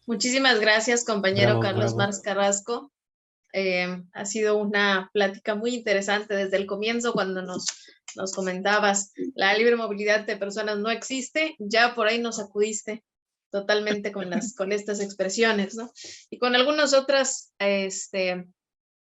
Muchísimas gracias, compañero Carlos Bravo. Marx Carrasco. Ha sido una plática muy interesante desde el comienzo cuando nos comentabas la libre movilidad de personas no existe, ya por ahí nos acudiste totalmente con estas expresiones, ¿no? Y con algunas otras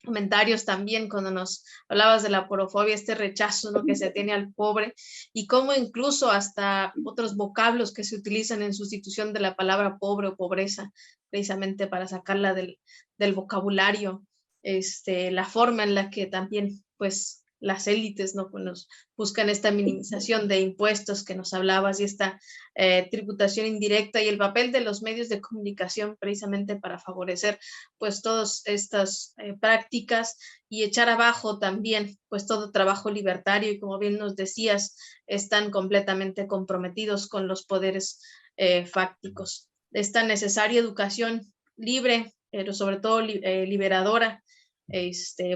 comentarios también cuando nos hablabas de la porofobia, este rechazo, ¿no?, que se tiene al pobre, y cómo incluso hasta otros vocablos que se utilizan en sustitución de la palabra pobre o pobreza, precisamente para sacarla del vocabulario, la forma en la que también, pues, las élites, ¿no?, pues nos buscan esta minimización de impuestos que nos hablabas y esta tributación indirecta, y el papel de los medios de comunicación precisamente para favorecer pues todas estas prácticas y echar abajo también pues todo trabajo libertario, y como bien nos decías, están completamente comprometidos con los poderes fácticos. Esta necesaria educación libre, pero sobre todo liberadora,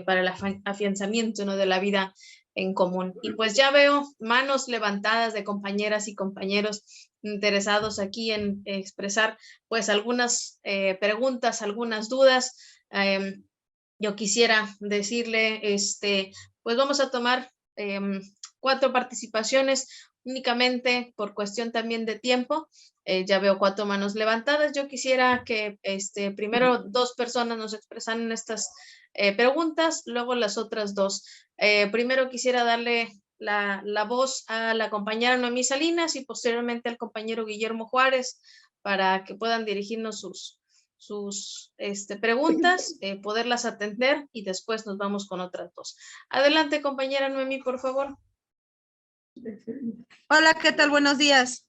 para el afianzamiento, ¿no?, de la vida en común. Y pues ya veo manos levantadas de compañeras y compañeros interesados aquí en expresar pues algunas preguntas, algunas dudas. Yo quisiera decirle, pues vamos a tomar 4 participaciones únicamente por cuestión también de tiempo. Ya veo 4 manos levantadas. Yo quisiera que primero 2 personas nos expresaran estas preguntas, luego las otras 2. Primero quisiera darle la voz a la compañera Noemí Salinas y posteriormente al compañero Guillermo Juárez para que puedan dirigirnos sus preguntas, poderlas atender, y después nos vamos con otras 2. Adelante, compañera Noemí, por favor. Hola, ¿qué tal? Buenos días.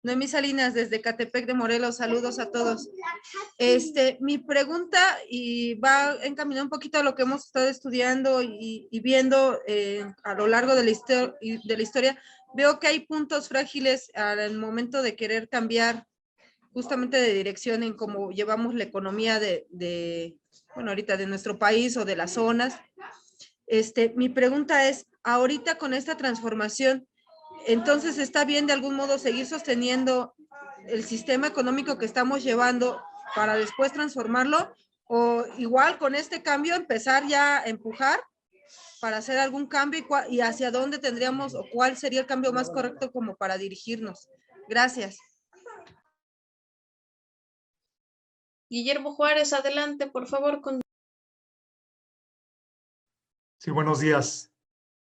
Noemí Salinas desde Catepec de Morelos, saludos a todos. Mi pregunta y va encaminada un poquito a lo que hemos estado estudiando y viendo a lo largo de la historia. Veo que hay puntos frágiles al momento de querer cambiar justamente de dirección en cómo llevamos la economía bueno, ahorita de nuestro país o de las zonas. Mi pregunta es, ahorita con esta transformación, entonces, ¿está bien de algún modo seguir sosteniendo el sistema económico que estamos llevando para después transformarlo? ¿O igual con este cambio empezar ya a empujar para hacer algún cambio y hacia dónde tendríamos o cuál sería el cambio más correcto como para dirigirnos? Gracias. Guillermo Juárez, adelante, por favor. Sí, buenos días.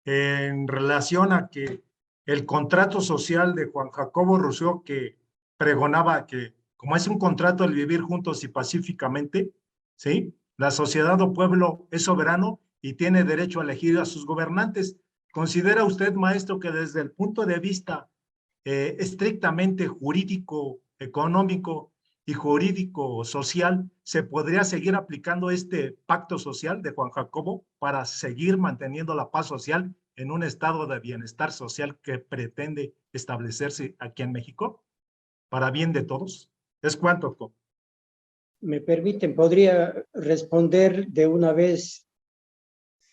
En relación a que el contrato social de Juan Jacobo Rousseau, que pregonaba que como es un contrato el vivir juntos y pacíficamente, ¿sí?, la sociedad o pueblo es soberano y tiene derecho a elegir a sus gobernantes. ¿Considera usted, maestro, que desde el punto de vista estrictamente jurídico, económico y jurídico social, se podría seguir aplicando este pacto social de Juan Jacobo para seguir manteniendo la paz social en un estado de bienestar social que pretende establecerse aquí en México para bien de todos? ¿Es cuánto? ¿Me permiten? ¿Podría responder de una vez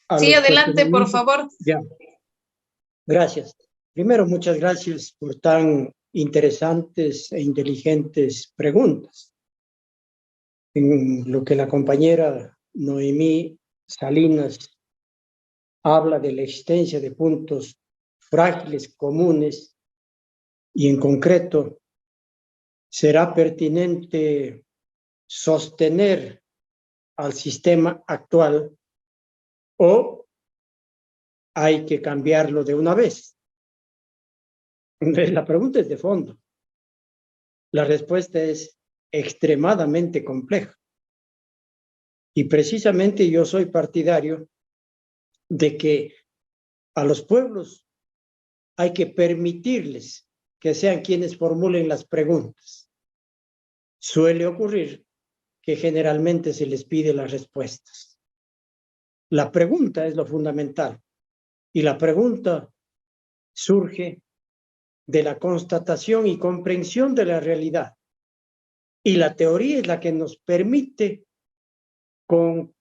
a Sí, adelante, por favor. Ya. Gracias. Primero, muchas gracias por tan interesantes e inteligentes preguntas. En lo que la compañera Noemí Salinas habla de la existencia de puntos frágiles comunes y en concreto, será pertinente sostener al sistema actual o hay que cambiarlo de una vez. La pregunta es de fondo. La respuesta es extremadamente compleja. Y precisamente yo soy partidario de que a los pueblos hay que permitirles que sean quienes formulen las preguntas. Suele ocurrir que generalmente se les pide las respuestas. La pregunta es lo fundamental y la pregunta surge de la constatación y comprensión de la realidad. Y la teoría es la que nos permite, con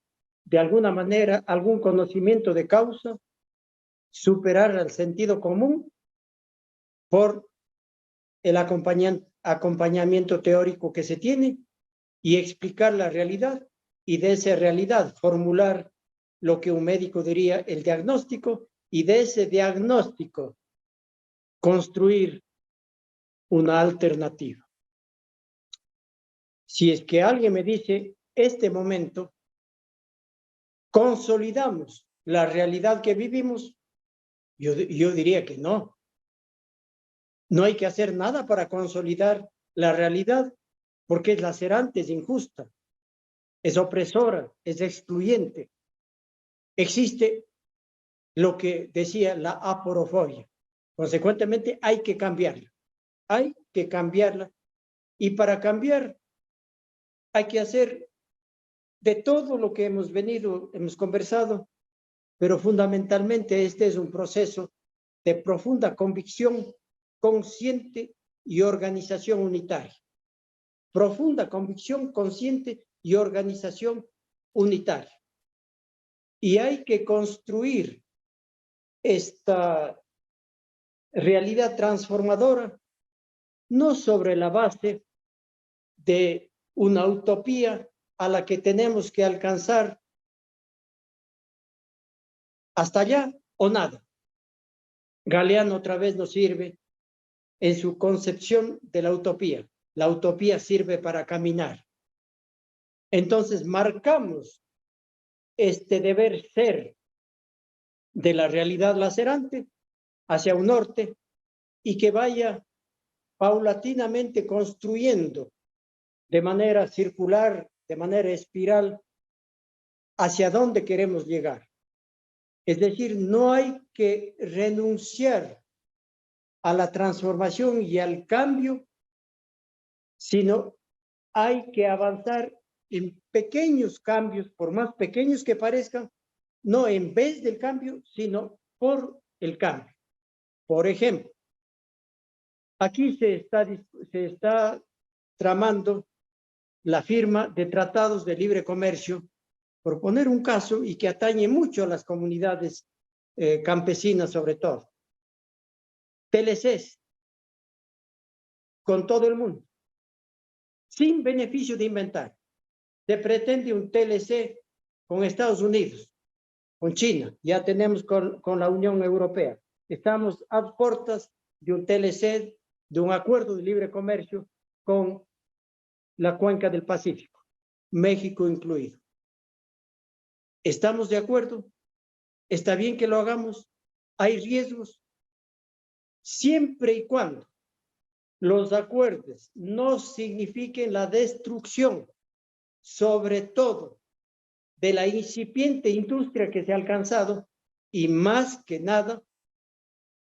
de alguna manera algún conocimiento de causa, superar el sentido común por el acompañamiento teórico que se tiene y explicar la realidad, y de esa realidad formular lo que un médico diría el diagnóstico, y de ese diagnóstico construir una alternativa. Si es que alguien me dice, este momento, consolidamos la realidad que vivimos, yo diría que no. No hay que hacer nada para consolidar la realidad, porque es lacerante, es injusta, es opresora, es excluyente. Existe lo que decía la aporofobia. Consecuentemente, hay que cambiarla. Hay que cambiarla. Y para cambiar, hay que hacer de todo lo que hemos conversado, pero fundamentalmente este es un proceso de profunda convicción consciente y organización unitaria. Profunda convicción consciente y organización unitaria. Y hay que construir esta realidad transformadora no sobre la base de una utopía a la que tenemos que alcanzar hasta allá o nada. Galeano otra vez nos sirve en su concepción de la utopía. La utopía sirve para caminar. Entonces marcamos este deber ser de la realidad lacerante hacia un norte y que vaya paulatinamente construyendo de manera circular, de manera espiral, hacia dónde queremos llegar. Es decir, no hay que renunciar a la transformación y al cambio, sino hay que avanzar en pequeños cambios, por más pequeños que parezcan, no en vez del cambio, sino por el cambio. Por ejemplo, aquí se está tramando la firma de tratados de libre comercio, por poner un caso, y que atañe mucho a las comunidades campesinas sobre todo. TLCs con todo el mundo, sin beneficio de inventario. Se pretende un TLC con Estados Unidos, con China, ya tenemos con la Unión Europea. Estamos a puertas de un TLC, de un acuerdo de libre comercio con la cuenca del Pacífico, México incluido. ¿Estamos de acuerdo? ¿Está bien que lo hagamos? ¿Hay riesgos? Siempre y cuando los acuerdos no signifiquen la destrucción, sobre todo de la incipiente industria que se ha alcanzado y más que nada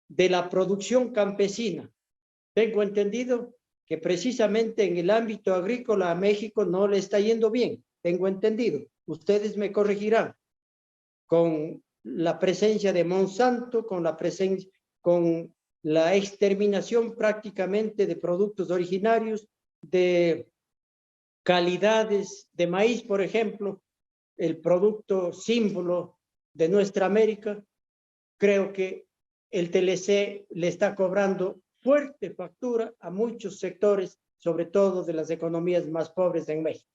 de la producción campesina. Tengo entendido que precisamente en el ámbito agrícola a México no le está yendo bien. Tengo entendido. Ustedes me corregirán. Con la presencia de Monsanto, con la exterminación prácticamente de productos originarios, de calidades de maíz, por ejemplo, el producto símbolo de nuestra América, creo que el TLC le está cobrando fuerte factura a muchos sectores, sobre todo de las economías más pobres en México.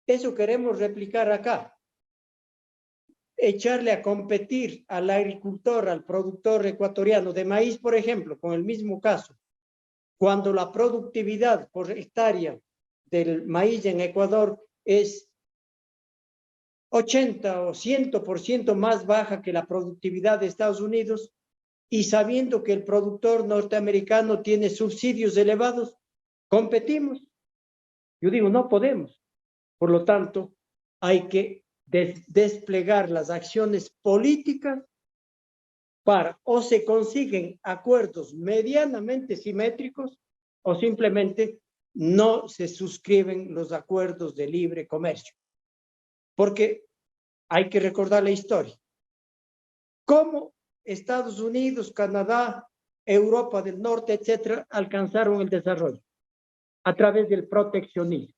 Eso queremos replicar acá. Echarle a competir al agricultor, al productor ecuatoriano de maíz, por ejemplo, con el mismo caso, cuando la productividad por hectárea del maíz en Ecuador es 80 o 100% más baja que la productividad de Estados Unidos, y sabiendo que el productor norteamericano tiene subsidios elevados, competimos. Yo digo, no podemos. Por lo tanto, hay que desplegar las acciones políticas para o se consiguen acuerdos medianamente simétricos o simplemente no se suscriben los acuerdos de libre comercio. Porque hay que recordar la historia. ¿Cómo Estados Unidos, Canadá, Europa del Norte, etcétera, alcanzaron el desarrollo? A través del proteccionismo.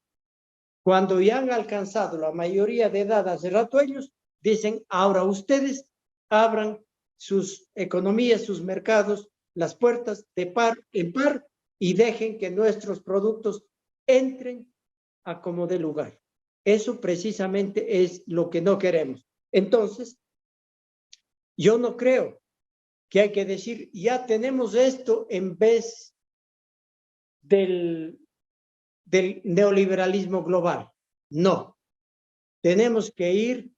Cuando ya han alcanzado la mayoría de edad hace rato, ellos dicen, ahora ustedes abran sus economías, sus mercados, las puertas de par en par, y dejen que nuestros productos entren a como dé lugar. Eso precisamente es lo que no queremos. Entonces, yo no creo que hay que decir, ya tenemos esto en vez del neoliberalismo global. No, tenemos que ir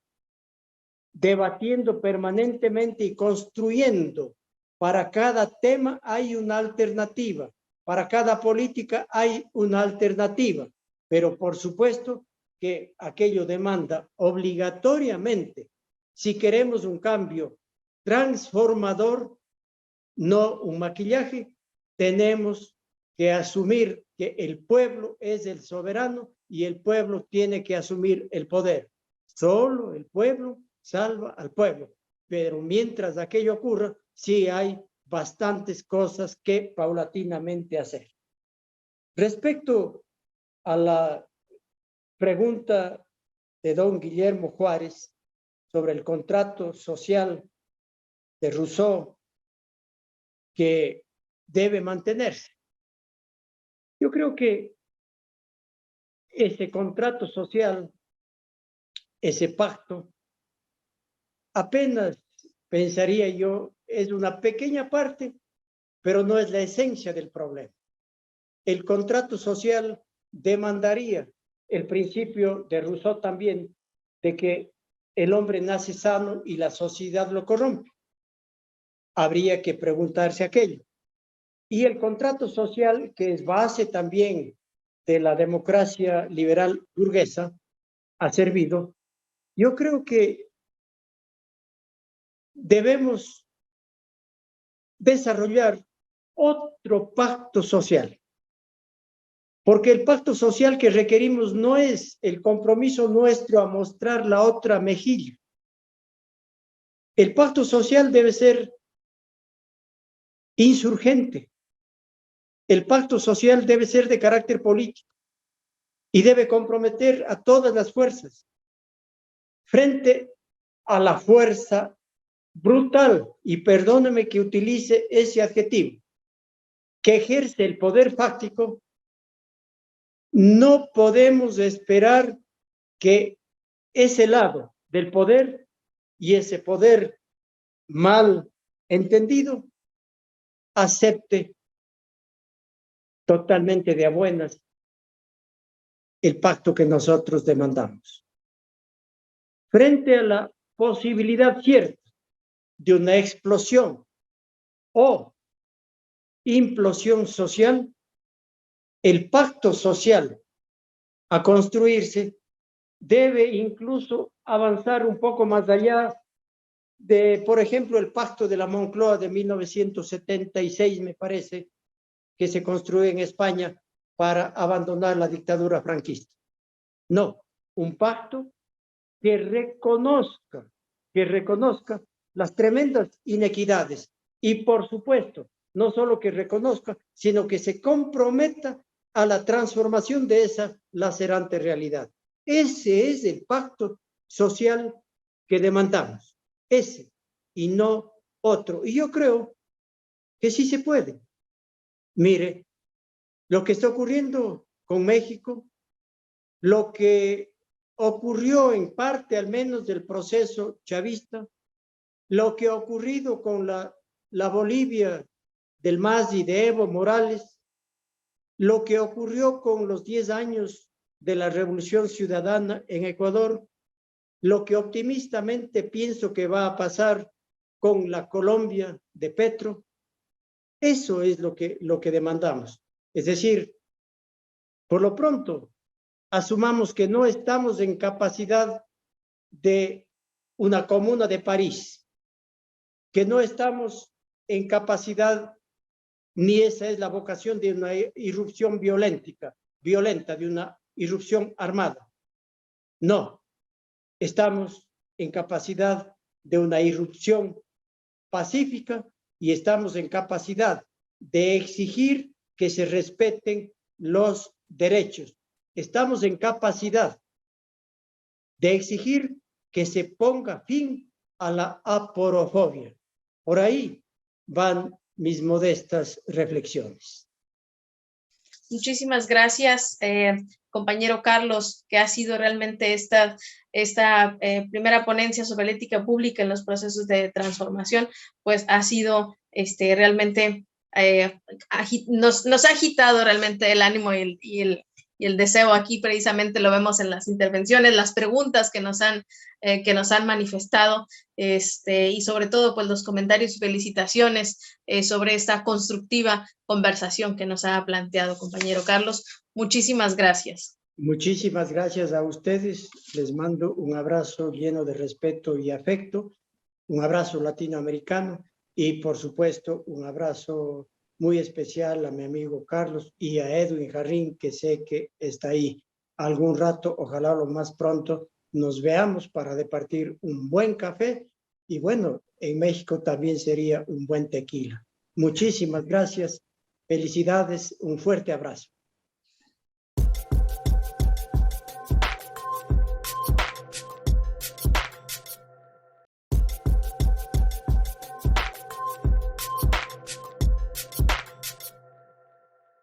debatiendo permanentemente y construyendo. Para cada tema hay una alternativa, para cada política hay una alternativa, pero por supuesto que aquello demanda obligatoriamente, si queremos un cambio transformador, no un maquillaje, tenemos que asumir que el pueblo es el soberano y el pueblo tiene que asumir el poder. Solo el pueblo salva al pueblo. Pero mientras aquello ocurra, sí hay bastantes cosas que paulatinamente hacer. Respecto a la pregunta de don Guillermo Juárez sobre el contrato social de Rousseau que debe mantenerse. Yo creo que ese contrato social, ese pacto, apenas pensaría yo, es una pequeña parte, pero no es la esencia del problema. El contrato social demandaría el principio de Rousseau también, de que el hombre nace sano y la sociedad lo corrompe. Habría que preguntarse aquello. Y el contrato social, que es base también de la democracia liberal burguesa, ha servido. Yo creo que debemos desarrollar otro pacto social, porque el pacto social que requerimos no es el compromiso nuestro a mostrar la otra mejilla. El pacto social debe ser insurgente. El pacto social debe ser de carácter político y debe comprometer a todas las fuerzas frente a la fuerza brutal, y perdóneme que utilice ese adjetivo, que ejerce el poder fáctico. No podemos esperar que ese lado del poder, y ese poder mal entendido, acepte totalmente de a buenas el pacto que nosotros demandamos. Frente a la posibilidad cierta de una explosión o implosión social, el pacto social a construirse debe incluso avanzar un poco más allá de, por ejemplo, el pacto de la Moncloa de 1976, me parece, que se construye en España para abandonar la dictadura franquista. No, un pacto que reconozca las tremendas inequidades y, por supuesto, no solo que reconozca, sino que se comprometa a la transformación de esa lacerante realidad. Ese es el pacto social que demandamos, ese y no otro. Y yo creo que sí se puede. Mire, lo que está ocurriendo con México, lo que ocurrió en parte al menos del proceso chavista, lo que ha ocurrido con la Bolivia del MAS y de Evo Morales, lo que ocurrió con los 10 años de la Revolución Ciudadana en Ecuador, lo que optimistamente pienso que va a pasar con la Colombia de Petro, eso es lo que demandamos. Es decir, por lo pronto, asumamos que no estamos en capacidad de una Comuna de París, que no estamos en capacidad, ni esa es la vocación de una irrupción violenta, de una irrupción armada. No, estamos en capacidad de una irrupción pacífica y estamos en capacidad de exigir que se respeten los derechos. Estamos en capacidad de exigir que se ponga fin a la aporofobia. Por ahí van mis modestas reflexiones. Muchísimas gracias, compañero Carlos, que ha sido realmente esta primera ponencia sobre la ética pública en los procesos de transformación, pues ha sido realmente, nos ha agitado realmente el ánimo y el deseo. Aquí precisamente lo vemos en las intervenciones, las preguntas que nos han manifestado, y sobre todo pues los comentarios y felicitaciones sobre esta constructiva conversación que nos ha planteado, compañero Carlos. Muchísimas gracias. Muchísimas gracias a ustedes. Les mando un abrazo lleno de respeto y afecto, un abrazo latinoamericano y, por supuesto, un abrazo muy especial a mi amigo Carlos y a Edwin Jarrín, que sé que está ahí. Algún rato, ojalá lo más pronto, nos veamos para departir un buen café y, bueno, en México también sería un buen tequila. Muchísimas gracias. Felicidades. Un fuerte abrazo.